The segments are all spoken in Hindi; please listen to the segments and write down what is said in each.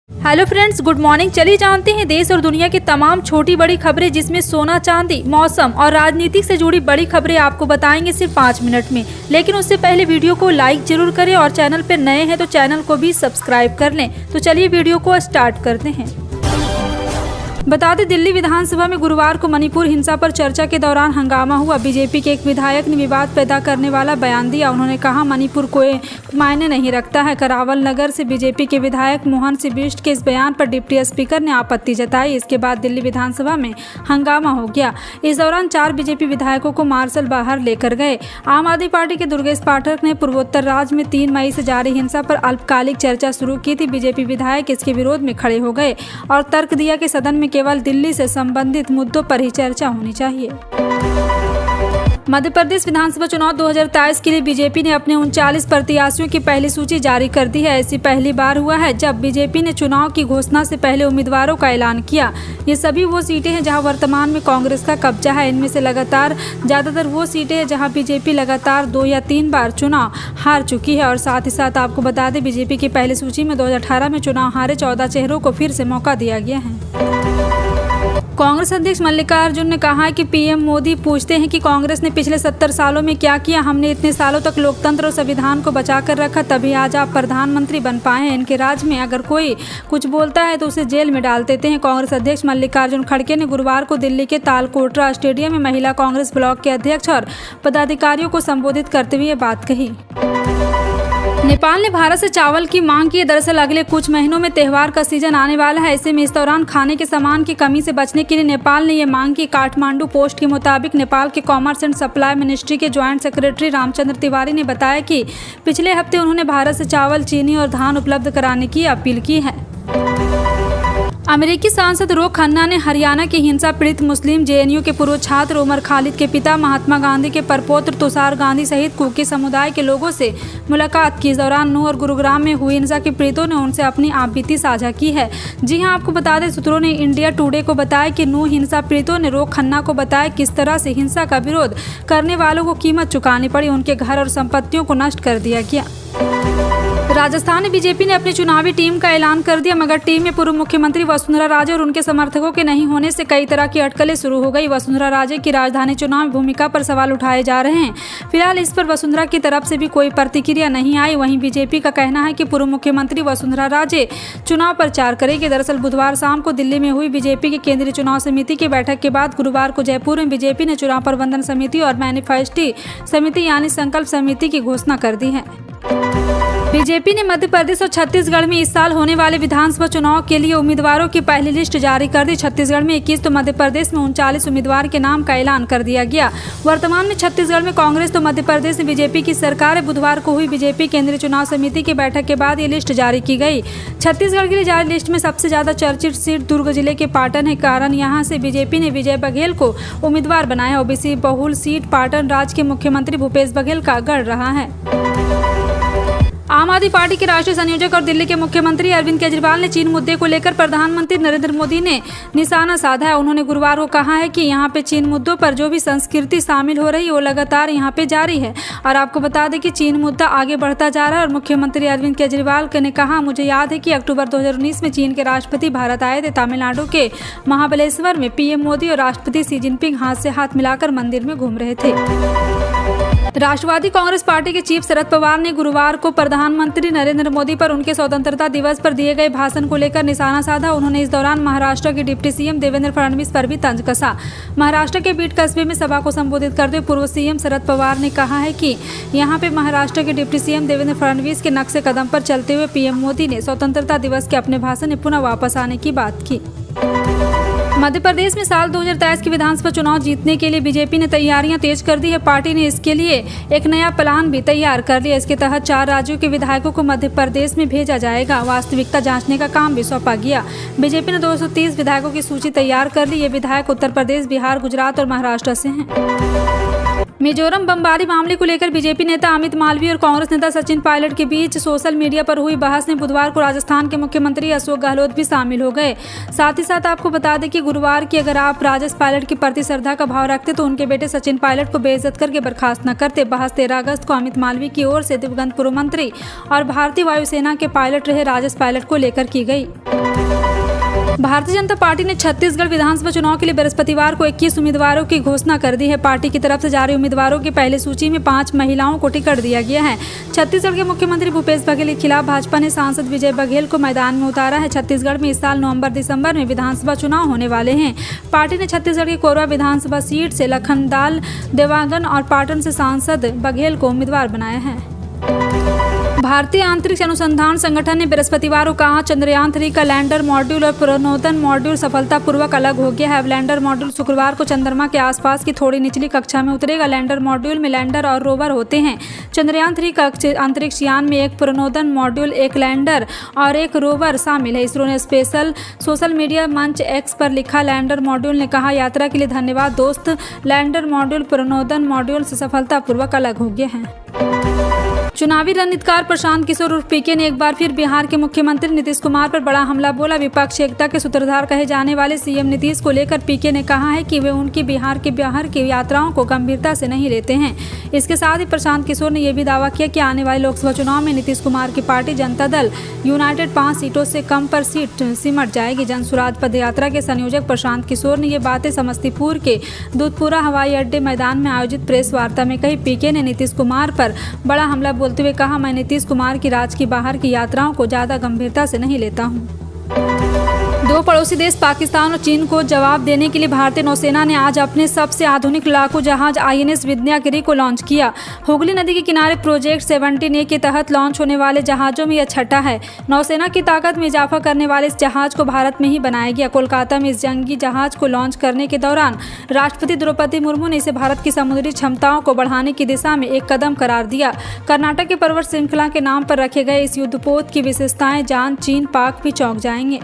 Hello friends, good morning. चलिए जानते हैं देश और दुनिया की तमाम छोटी बड़ी खबरें, जिसमें सोना चांदी, मौसम और राजनीति से जुड़ी बड़ी खबरें आपको बताएंगे सिर्फ 5 मिनट में। लेकिन उससे पहले वीडियो को लाइक जरूर करें और चैनल पर नए हैं तो चैनल को भी सब्सक्राइब कर लें। तो चलिए वीडियो को स्टार्ट करते हैं। बता दें, दिल्ली विधानसभा में गुरुवार को मणिपुर हिंसा पर चर्चा के दौरान हंगामा हुआ। बीजेपी के एक विधायक ने विवाद पैदा करने वाला बयान दिया। उन्होंने कहा, मणिपुर कोई मायने नहीं रखता है। करावल नगर से बीजेपी के विधायक मोहन सिंह बिष्ट के इस बयान पर डिप्टी स्पीकर ने आपत्ति जताई। इसके बाद दिल्ली विधानसभा में हंगामा हो गया। इस दौरान 4 बीजेपी विधायकों को मार्शल बाहर लेकर गए। आम आदमी पार्टी के दुर्गेश पाठक ने पूर्वोत्तर राज्य में 3 मई से जारी हिंसा पर अल्पकालिक चर्चा शुरू की थी। बीजेपी विधायक इसके विरोध में खड़े हो गए और तर्क दिया कि सदन में केवल दिल्ली से संबंधित मुद्दों पर ही चर्चा होनी चाहिए। मध्य प्रदेश विधानसभा चुनाव 2023 के लिए बीजेपी ने अपने 39 प्रत्याशियों की पहली सूची जारी कर दी है। ऐसी पहली बार हुआ है जब बीजेपी ने चुनाव की घोषणा से पहले उम्मीदवारों का ऐलान किया। ये सभी वो सीटें हैं जहां वर्तमान में कांग्रेस का कब्जा है। इनमें से लगातार ज्यादातर वो सीटें हैं जहां बीजेपी लगातार 2 या 3 बार चुनाव हार चुकी है। और साथ ही साथ आपको बता दें, बीजेपी की पहली सूची में 2018 में चुनाव हारे 14 चेहरों को फिर से मौका दिया गया है। कांग्रेस अध्यक्ष मल्लिकार्जुन ने कहा है कि पीएम मोदी पूछते हैं कि कांग्रेस ने पिछले 70 सालों में क्या किया। हमने इतने सालों तक लोकतंत्र और संविधान को बचा कर रखा, तभी आज आप प्रधानमंत्री बन पाए हैं। इनके राज्य में अगर कोई कुछ बोलता है तो उसे जेल में डाल देते हैं। कांग्रेस अध्यक्ष मल्लिकार्जुन खड़गे ने गुरुवार को दिल्ली के तालकोटरा स्टेडियम में महिला कांग्रेस ब्लॉक के अध्यक्ष और पदाधिकारियों को संबोधित करते हुए ये बात कही। नेपाल ने भारत से चावल की मांग की है। दरअसल अगले कुछ महीनों में त्यौहार का सीजन आने वाला है। ऐसे में इस दौरान खाने के सामान की कमी से बचने के लिए नेपाल ने ये मांग की। काठमांडू पोस्ट के मुताबिक नेपाल के कॉमर्स एंड सप्लाई मिनिस्ट्री के ज्वाइंट सेक्रेटरी रामचंद्र तिवारी ने बताया कि पिछले हफ्ते उन्होंने भारत से चावल, चीनी और धान उपलब्ध कराने की अपील की है। अमेरिकी सांसद रो खन्ना ने हरियाणा के हिंसा पीड़ित मुस्लिम जेएनयू के पूर्व छात्र उमर खालिद के पिता महात्मा गांधी के परपौत्र तुषार गांधी सहित कुकी समुदाय के लोगों से मुलाकात की। इस दौरान नूह और गुरुग्राम में हुई हिंसा के पीड़ितों ने उनसे अपनी आपबीती साझा की है। जी हां, आपको बता दें, सूत्रों ने इंडिया टुडे को बताया कि नूह हिंसा पीड़ितों ने रो खन्ना को बताया किस तरह से हिंसा का विरोध करने वालों को कीमत चुकानी पड़ी। उनके घर और संपत्तियों को नष्ट कर दिया गया। राजस्थान में बीजेपी ने अपनी चुनावी टीम का ऐलान कर दिया, मगर टीम में पूर्व मुख्यमंत्री वसुंधरा राजे और उनके समर्थकों के नहीं होने से कई तरह की अटकलें शुरू हो गई। वसुंधरा राजे की राजधानी चुनाव में भूमिका पर सवाल उठाए जा रहे हैं। फिलहाल इस पर वसुंधरा की तरफ से भी कोई प्रतिक्रिया नहीं आई। वहीं बीजेपी का कहना है कि पूर्व मुख्यमंत्री वसुंधरा राजे चुनाव प्रचार करेंगे। दरअसल बुधवार शाम को दिल्ली में हुई बीजेपी की केंद्रीय चुनाव समिति की बैठक के बाद गुरुवार को जयपुर में बीजेपी ने चुनाव प्रबंधन समिति और मैनिफेस्टो समिति यानी संकल्प समिति की घोषणा कर दी है। बीजेपी ने मध्य प्रदेश और छत्तीसगढ़ में इस साल होने वाले विधानसभा चुनाव के लिए उम्मीदवारों की पहली लिस्ट जारी कर दी। छत्तीसगढ़ में 21 तो मध्य प्रदेश में 39 उम्मीदवार के नाम का ऐलान कर दिया गया। वर्तमान में छत्तीसगढ़ में कांग्रेस तो मध्य प्रदेश में बीजेपी की सरकार है। बुधवार को हुई बीजेपी केंद्रीय चुनाव समिति की बैठक के बाद ये लिस्ट जारी की गई। छत्तीसगढ़ के लिए जारी लिस्ट में सबसे ज्यादा चर्चित सीट दुर्ग जिले के पाटन है। कारण यहाँ से बीजेपी ने विजय बघेल को उम्मीदवार बनाया। ओबीसी बहुल सीट पाटन राज्य के मुख्यमंत्री भूपेश बघेल का गढ़ रहा है। आम आदमी पार्टी के राष्ट्रीय संयोजक और दिल्ली के मुख्यमंत्री अरविंद केजरीवाल ने चीन मुद्दे को लेकर प्रधानमंत्री नरेंद्र मोदी ने निशाना साधा है। उन्होंने गुरुवार को कहा है कि यहाँ पे चीन मुद्दों पर जो भी संस्कृति शामिल हो रही है वो लगातार यहाँ पे जारी है। और आपको बता दें कि चीन मुद्दा आगे बढ़ता जा रहा है। और मुख्यमंत्री अरविंद केजरीवाल ने कहा, मुझे याद है कि अक्टूबर 2019 में चीन के राष्ट्रपति भारत आए थे। तमिलनाडु के महाबलेश्वर में पीएम मोदी और राष्ट्रपति शी जिनपिंग हाथ से हाथ मिलाकर मंदिर में घूम रहे थे। राष्ट्रवादी कांग्रेस पार्टी के चीफ शरद पवार ने गुरुवार को प्रधानमंत्री नरेंद्र मोदी पर उनके स्वतंत्रता दिवस पर दिए गए भाषण को लेकर निशाना साधा। उन्होंने इस दौरान महाराष्ट्र के डिप्टी सीएम देवेंद्र फडणवीस पर भी तंज कसा। महाराष्ट्र के बीड कस्बे में सभा को संबोधित करते हुए पूर्व सीएम शरद पवार ने कहा है कि यहाँ पे महाराष्ट्र के डिप्टी सीएम देवेंद्र फडणवीस के नक्शे कदम पर चलते हुए पीएम मोदी ने स्वतंत्रता दिवस के अपने भाषण में पुनः वापस आने की बात की। मध्य प्रदेश में साल 2023 के विधानसभा चुनाव जीतने के लिए बीजेपी ने तैयारियां तेज कर दी है। पार्टी ने इसके लिए एक नया प्लान भी तैयार कर लिया। इसके तहत 4 राज्यों के विधायकों को मध्य प्रदेश में भेजा जाएगा। वास्तविकता जांचने का काम भी सौंपा गया। बीजेपी ने 230 विधायकों की सूची तैयार कर ली। ये विधायक उत्तर प्रदेश, बिहार, गुजरात और महाराष्ट्र से हैं। मिजोरम बमबारी मामले को लेकर बीजेपी नेता अमित मालवीय और कांग्रेस नेता सचिन पायलट के बीच सोशल मीडिया पर हुई बहस में बुधवार को राजस्थान के मुख्यमंत्री अशोक गहलोत भी शामिल हो गए। साथ ही साथ आपको बता दें कि गुरुवार की अगर आप राजेश पायलट के प्रति श्रद्धा का भाव रखते तो उनके बेटे सचिन पायलट को बेइज्जत करके बर्खास्त न करते। बहस 13 अगस्त को अमित मालवीय की ओर से दिवंगत पूर्व मंत्री और भारतीय वायुसेना के पायलट रहे राजेश पायलट को लेकर की गई। भारतीय जनता पार्टी ने छत्तीसगढ़ विधानसभा चुनाव के लिए बृहस्पतिवार को 21 उम्मीदवारों की घोषणा कर दी है। पार्टी की तरफ से जारी उम्मीदवारों की पहली सूची में 5 महिलाओं को टिकट दिया गया है। छत्तीसगढ़ के मुख्यमंत्री भूपेश बघेल के खिलाफ भाजपा ने सांसद विजय बघेल को मैदान में उतारा है। छत्तीसगढ़ में इस साल नवंबर-दिसंबर में विधानसभा चुनाव होने वाले हैं। पार्टी ने छत्तीसगढ़ के कोरबा विधानसभा सीट से लखनदाल, देवांगन और पाटन से सांसद बघेल को उम्मीदवार बनाया है। भारतीय अंतरिक्ष अनुसंधान संगठन ने बृहस्पतिवार को कहा चंद्रयान 3 का लैंडर मॉड्यूल और प्रणोदन मॉड्यूल सफलतापूर्वक अलग हो गया है। अब लैंडर मॉड्यूल शुक्रवार को चंद्रमा के आसपास की थोड़ी निचली कक्षा में उतरेगा। लैंडर मॉड्यूल में लैंडर और रोवर होते हैं। चंद्रयान 3 का अंतरिक्ष यान में एक प्रणोदन मॉड्यूल, एक लैंडर और एक रोवर शामिल है। इसरो ने सोशल मीडिया मंच एक्स पर लिखा। लैंडर मॉड्यूल ने कहा, यात्रा के लिए धन्यवाद दोस्त। लैंडर मॉड्यूल प्रणोदन मॉड्यूल से सफलतापूर्वक अलग हो गया है। चुनावी रणनीतिकार प्रशांत किशोर उर्फ पीके ने एक बार फिर बिहार के मुख्यमंत्री नीतीश कुमार पर बड़ा हमला बोला। विपक्षी एकता के सूत्रधार कहे जाने वाले सीएम नीतीश को लेकर पीके ने कहा है कि वे उनकी बिहार की यात्राओं को गंभीरता से नहीं लेते हैं। इसके साथ ही प्रशांत किशोर ने यह भी दावा किया कि आने वाले लोकसभा चुनाव में नीतीश कुमार की पार्टी जनता दल यूनाइटेड 5 सीटों से कम पर सीट सिमट जाएगी। जनसुराज पदयात्रा के संयोजक प्रशांत किशोर ने ये बातें समस्तीपुर के दूधपुरा हवाई अड्डे मैदान में आयोजित प्रेस वार्ता में कही। पीके ने नीतीश कुमार पर बड़ा हमला बोलते हुए कहा, मैं नीतीश कुमार की राज्य की बाहर की यात्राओं को ज्यादा गंभीरता से नहीं लेता हूं। दो पड़ोसी देश पाकिस्तान और चीन को जवाब देने के लिए भारतीय नौसेना ने आज अपने सबसे आधुनिक लड़ाकू जहाज INS विद्यागिरी को लॉन्च किया। हुगली नदी के किनारे प्रोजेक्ट 17A के तहत लॉन्च होने वाले जहाजों में यह छठा है। नौसेना की ताकत में इजाफा करने वाले इस जहाज को भारत में ही बनाया गया। कोलकाता में इस जंगी जहाज को लॉन्च करने के दौरान राष्ट्रपति द्रौपदी मुर्मू ने इसे भारत की समुद्री क्षमताओं को बढ़ाने की दिशा में एक कदम करार दिया। कर्नाटक के पर्वत श्रृंखला के नाम पर रखे गए इस युद्धपोत की विशेषताएं जान चीन पाक भी चौंक जाएंगे।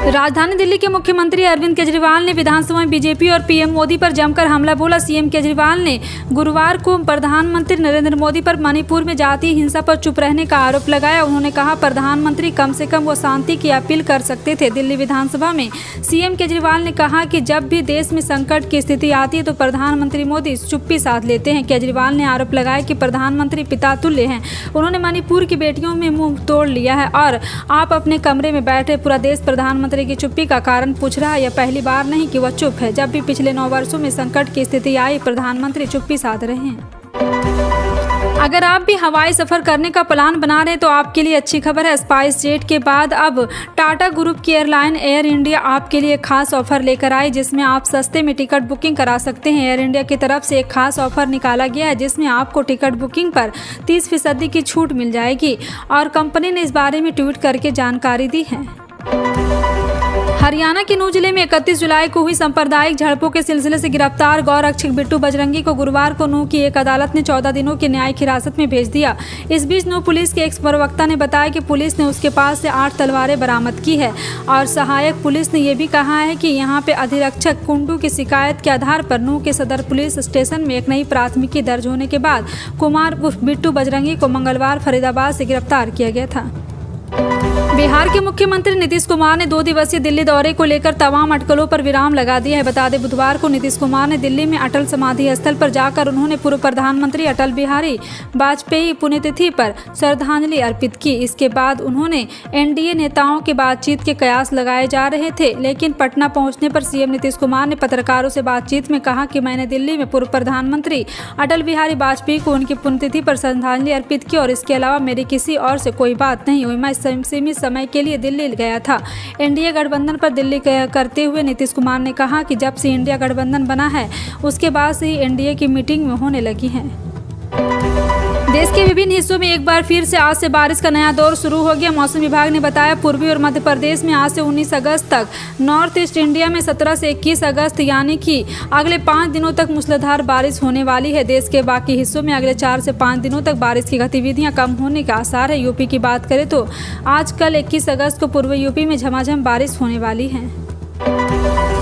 राजधानी दिल्ली के मुख्यमंत्री अरविंद केजरीवाल ने विधानसभा में बीजेपी और पीएम मोदी पर जमकर हमला बोला। सीएम केजरीवाल ने गुरुवार को प्रधानमंत्री नरेंद्र मोदी पर मणिपुर में जातीय हिंसा पर चुप रहने का आरोप लगाया। उन्होंने कहा, प्रधानमंत्री कम से कम वो शांति की अपील कर सकते थे। दिल्ली विधानसभा में सीएम केजरीवाल ने कहा कि जब भी देश में संकट की स्थिति आती है तो प्रधानमंत्री मोदी चुप्पी साध लेते हैं। केजरीवाल ने आरोप लगाया कि प्रधानमंत्री पिता तुल्य हैं। उन्होंने मणिपुर की बेटियों में मुंह तोड़ लिया है और आप अपने कमरे में बैठे पूरा देश प्रधानमंत्री की चुप्पी का कारण पूछ रहा है। यह पहली बार नहीं कि वह चुप है। जब भी पिछले 9 वर्षों में संकट की स्थिति आई, प्रधानमंत्री चुप्पी साध रहे हैं। अगर आप भी हवाई सफर करने का प्लान बना रहे हैं तो आपके लिए अच्छी खबर है। स्पाइस जेट के बाद अब टाटा ग्रुप की एयरलाइन एयर इंडिया आपके लिए खास ऑफर लेकर आई, जिसमें आप सस्ते में टिकट बुकिंग करा सकते हैं। एयर इंडिया की तरफ से एक खास ऑफर निकाला गया है जिसमें आपको टिकट बुकिंग पर 30% की छूट मिल जाएगी और कंपनी ने इस बारे में ट्वीट करके जानकारी दी है। हरियाणा के नूंह जिले में 31 जुलाई को हुई सांप्रदायिक झड़पों के सिलसिले से गिरफ्तार गौरक्षक बिट्टू बजरंगी को गुरुवार को नूंह की एक अदालत ने 14 दिनों की न्यायिक हिरासत में भेज दिया। इस बीच नूंह पुलिस के एक प्रवक्ता ने बताया कि पुलिस ने उसके पास से 8 तलवारें बरामद की है और सहायक पुलिस ने यह भी कहा है कि यहां पे अधिरक्षक कुंडू की शिकायत के आधार पर नूंह के सदर पुलिस स्टेशन में एक नई प्राथमिकी दर्ज होने के बाद कुमार बिट्टू बजरंगी को मंगलवार फरीदाबाद से गिरफ्तार किया गया था। बिहार के मुख्यमंत्री नीतीश कुमार ने 2 दिवसीय दिल्ली दौरे को लेकर तमाम अटकलों पर विराम लगा दिया है। बता दें, बुधवार को नीतीश कुमार ने दिल्ली में अटल समाधि स्थल पर जाकर उन्होंने पूर्व प्रधानमंत्री अटल बिहारी वाजपेयी पुण्यतिथि पर श्रद्धांजलि अर्पित की। इसके बाद उन्होंने एनडीए नेताओं के बातचीत के कयास लगाए जा रहे थे, लेकिन पटना पहुंचने पर सीएम नीतीश कुमार ने पत्रकारों से बातचीत में कहा कि मैंने दिल्ली में पूर्व प्रधानमंत्री अटल बिहारी वाजपेयी को उनकी पुण्यतिथि पर श्रद्धांजलि अर्पित की और इसके अलावा मेरी किसी और से कोई बात नहीं हुई। मैं सीमित समय के लिए दिल्ली गया था। एनडीए गठबंधन पर दिल्ली करते हुए नीतीश कुमार ने कहा कि जब से इंडिया गठबंधन बना है उसके बाद से ही एनडीए की मीटिंग में होने लगी है। देश के विभिन्न हिस्सों में एक बार फिर से आज से बारिश का नया दौर शुरू हो गया। मौसम विभाग ने बताया, पूर्वी और मध्य प्रदेश में आज से 19 अगस्त तक, नॉर्थ ईस्ट इंडिया में 17 से 21 अगस्त यानी कि अगले 5 दिनों तक मूसलाधार बारिश होने वाली है। देश के बाकी हिस्सों में अगले 4 से 5 दिनों तक बारिश की गतिविधियां कम होने के आसार है। यूपी की बात करें तो आज कल 21 अगस्त को पूर्वी यूपी में झमाझम बारिश होने वाली है।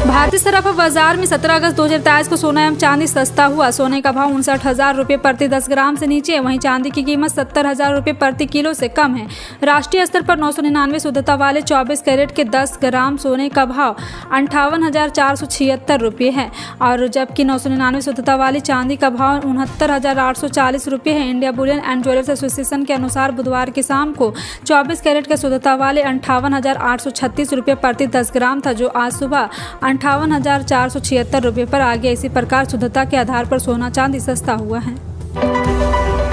भारतीय सराफा बाजार में 17 अगस्त 2023 को सोना एवं चांदी सस्ता हुआ। सोने का भाव 59,000 रुपये प्रति 10 ग्राम से नीचे, वहीं चांदी की कीमत 70,000 रुपये प्रति किलो से कम है। राष्ट्रीय स्तर पर 999 शुद्धता वाले 24 कैरेट के 10 ग्राम सोने का भाव 58,476 रुपये है और जबकि 999 शुद्धता वाली चांदी का भाव 69,840 रुपये है। India Boolean and jewellers association के अनुसार बुधवार की शाम को 24 कैरेट के शुद्धता वाले 58,836 रुपये प्रति 10 ग्राम था, जो आज सुबह 58,476 रुपये पर आ गया। इसी प्रकार शुद्धता के आधार पर सोना चांदी सस्ता हुआ है।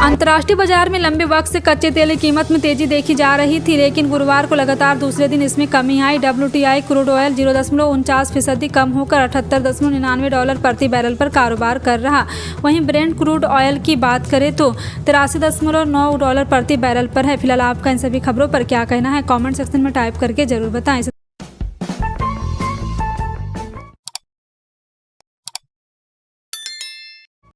अंतर्राष्ट्रीय बाजार में लंबे वक्त से कच्चे तेल की कीमत में तेजी देखी जा रही थी, लेकिन गुरुवार को लगातार दूसरे दिन इसमें कमी आई। WTI क्रूड ऑयल 0.49% कम होकर $78.99 प्रति बैरल पर कारोबार कर रहा। वहीं ब्रेंट क्रूड ऑयल की बात करें तो $83.9 प्रति बैरल पर है। फिलहाल आपका इन सभी खबरों पर क्या कहना है, कमेंट सेक्शन में टाइप करके जरूर बताएं।